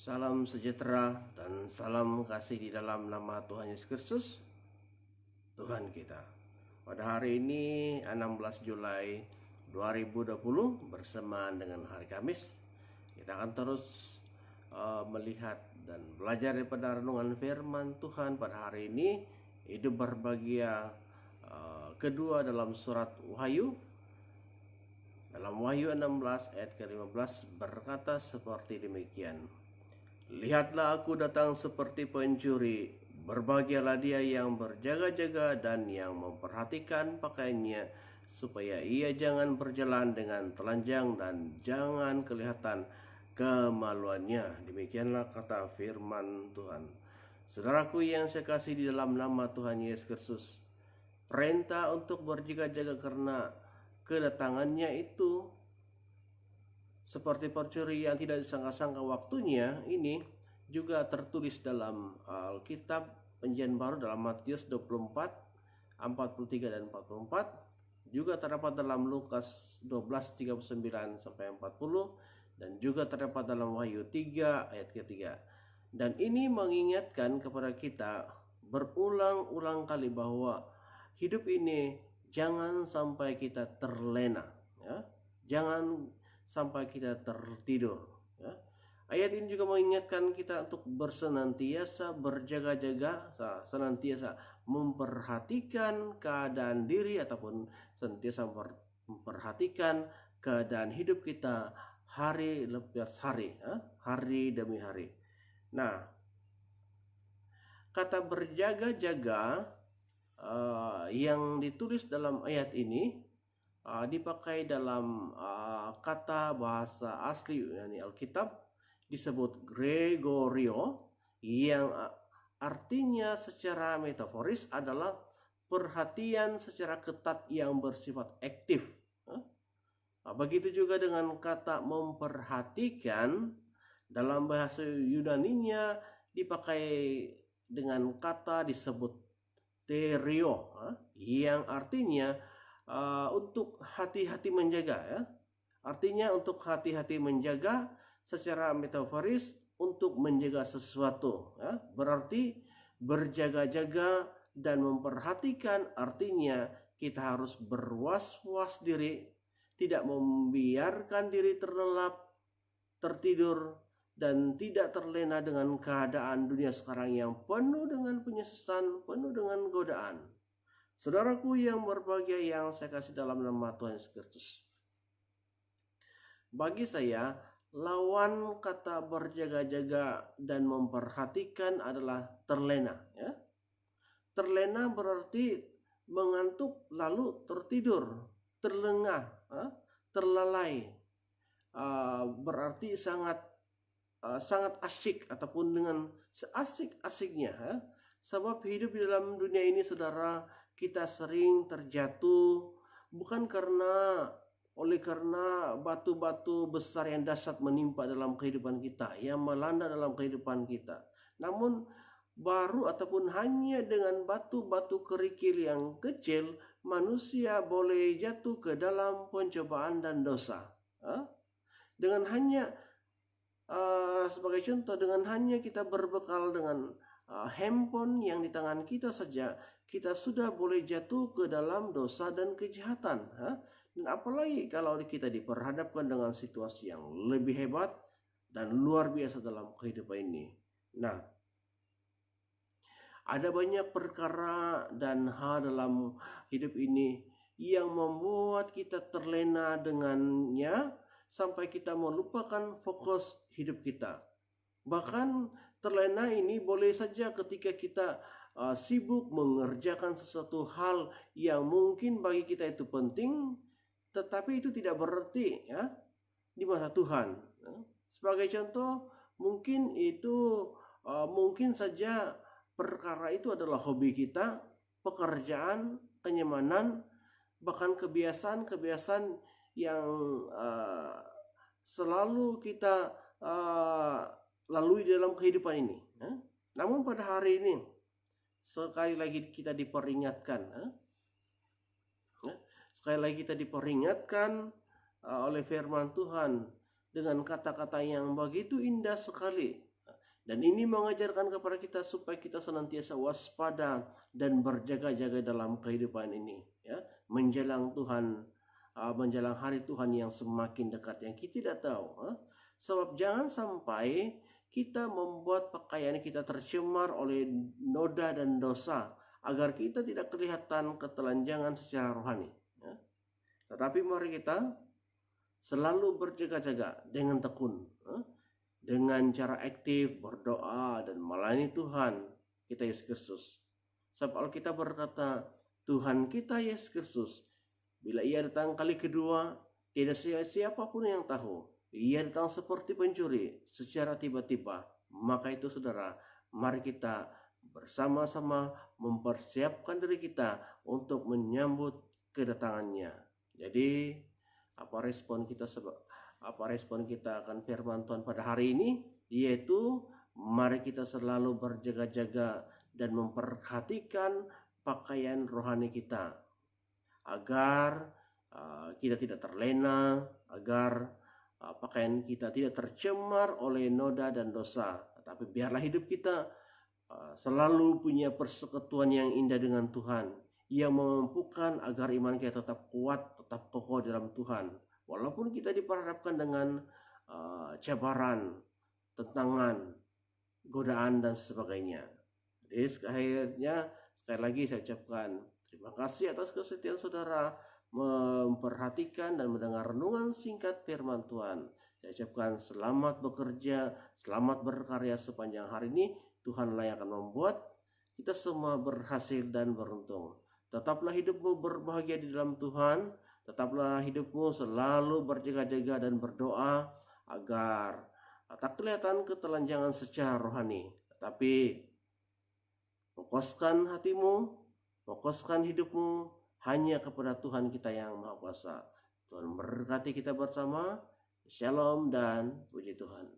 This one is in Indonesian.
Salam sejahtera dan salam kasih di dalam nama Tuhan Yesus Kristus, Tuhan kita. Pada hari ini 16 Julai 2020 bersamaan dengan hari Kamis, kita akan terus melihat dan belajar daripada renungan firman Tuhan pada hari ini, hidup berbahagia kedua dalam surat Wahyu. Dalam Wahyu 16 ayat ke-15 berkata seperti demikian. Lihatlah, aku datang seperti pencuri. Berbahagialah dia yang berjaga-jaga dan yang memperhatikan pakaiannya, supaya ia jangan berjalan dengan telanjang dan jangan kelihatan kemaluannya. Demikianlah kata firman Tuhan. Saudaraku yang saya kasih di dalam nama Tuhan Yesus Kristus, perintah untuk berjaga-jaga karena kedatangannya itu seperti pencuri yang tidak disangka-sangka waktunya, ini juga tertulis dalam Alkitab Perjanjian Baru dalam Matius 24, 43 dan 44, juga terdapat dalam Lukas 12, 39 sampai 40, dan juga terdapat dalam Wahyu 3 ayat ke-3. Dan ini mengingatkan kepada kita berulang-ulang kali bahwa hidup ini jangan sampai kita terlena, ya. Jangan sampai kita tertidur, ya. Ayat ini juga mengingatkan kita untuk bersenantiasa berjaga-jaga, senantiasa memperhatikan keadaan diri ataupun senantiasa memperhatikan keadaan hidup kita hari lepas hari, ya, hari demi hari. Nah, kata berjaga-jaga yang ditulis dalam ayat ini dipakai dalam kata bahasa asli yakni Alkitab disebut Gregorio, yang artinya secara metaforis adalah perhatian secara ketat yang bersifat aktif. Begitu juga dengan kata memperhatikan dalam bahasa Yunaninya dipakai dengan kata disebut terio, yang artinya untuk hati-hati menjaga, ya. Artinya untuk hati-hati menjaga secara metaforis untuk menjaga sesuatu, ya. Berarti berjaga-jaga dan memperhatikan artinya kita harus berwas-was diri, tidak membiarkan diri terlelap, tertidur, dan tidak terlena dengan keadaan dunia sekarang yang penuh dengan penyesatan, penuh dengan godaan. Saudaraku yang berbahagia yang saya kasih dalam nama Tuhan Yesus Kristus, bagi saya lawan kata berjaga-jaga dan memperhatikan adalah terlena, ya. Terlena berarti mengantuk lalu tertidur, terlengah, terlalai, berarti sangat asyik ataupun dengan seasik-asiknya, ya. Sebab hidup di dalam dunia ini, saudara, kita sering terjatuh bukan karena batu-batu besar yang dahsyat menimpa dalam kehidupan kita, yang melanda dalam kehidupan kita. Namun baru ataupun hanya dengan batu-batu kerikil yang kecil, manusia boleh jatuh ke dalam pencobaan dan dosa. Dengan hanya sebagai contoh, dengan hanya kita berbekal dengan handphone yang di tangan kita saja, kita sudah boleh jatuh ke dalam dosa dan kejahatan. Dan apalagi kalau kita diperhadapkan dengan situasi yang lebih hebat dan luar biasa dalam kehidupan ini. Nah, ada banyak perkara dan hal dalam hidup ini yang membuat kita terlena dengannya sampai kita melupakan fokus hidup kita. Bahkan terlena ini boleh saja ketika kita sibuk mengerjakan sesuatu hal yang mungkin bagi kita itu penting, tetapi itu tidak berarti, ya, di mata Tuhan. Sebagai contoh, mungkin saja perkara itu adalah hobi kita, pekerjaan, kenyamanan, bahkan kebiasaan yang selalu kita lalui dalam kehidupan ini. Namun pada hari ini sekali lagi kita diperingatkan, oleh firman Tuhan dengan kata-kata yang begitu indah sekali, Dan ini mengajarkan kepada kita supaya kita senantiasa waspada dan berjaga-jaga dalam kehidupan ini, ya, menjelang menjelang hari Tuhan yang semakin dekat yang kita tidak tahu. Sebab jangan sampai kita membuat pakaian kita tercemar oleh noda dan dosa, agar kita tidak kelihatan ketelanjangan secara rohani. Ya. Tetapi mari kita selalu berjaga-jaga dengan tekun, dengan cara aktif berdoa dan melayani Tuhan kita Yesus Kristus. Sebab Alkitab berkata, Tuhan kita Yesus Kristus, bila ia datang kali kedua, tidak siapapun yang tahu. Ia datang seperti pencuri secara tiba-tiba. Maka itu saudara, mari kita bersama-sama mempersiapkan diri kita untuk menyambut kedatangannya. Jadi apa respon kita akan firman Tuhan pada hari ini? Yaitu mari kita selalu berjaga-jaga dan memperhatikan pakaian rohani kita, agar kita tidak terlena, agar pakaian kita tidak tercemar oleh noda dan dosa. Tapi biarlah hidup kita selalu punya persekutuan yang indah dengan Tuhan, yang memampukan agar iman kita tetap kuat, tetap kokoh dalam Tuhan. Walaupun kita diperhadapkan dengan cabaran, tentangan, godaan dan sebagainya. Jadi akhirnya sekali lagi saya ucapkan terima kasih atas kesetiaan saudara memperhatikan dan mendengar renungan singkat firman Tuhan. Saya ucapkan selamat bekerja, selamat berkarya sepanjang hari ini. Tuhanlah yang akan membuat kita semua berhasil dan beruntung. Tetaplah hidupmu berbahagia di dalam Tuhan. Tetaplah hidupmu selalu berjaga-jaga dan berdoa agar tak kelihatan ketelanjangan secara rohani. Tetapi fokuskan hatimu, fokuskan hidupmu hanya kepada Tuhan kita yang Maha Kuasa. Tuhan memberkati kita bersama. Shalom dan puji Tuhan.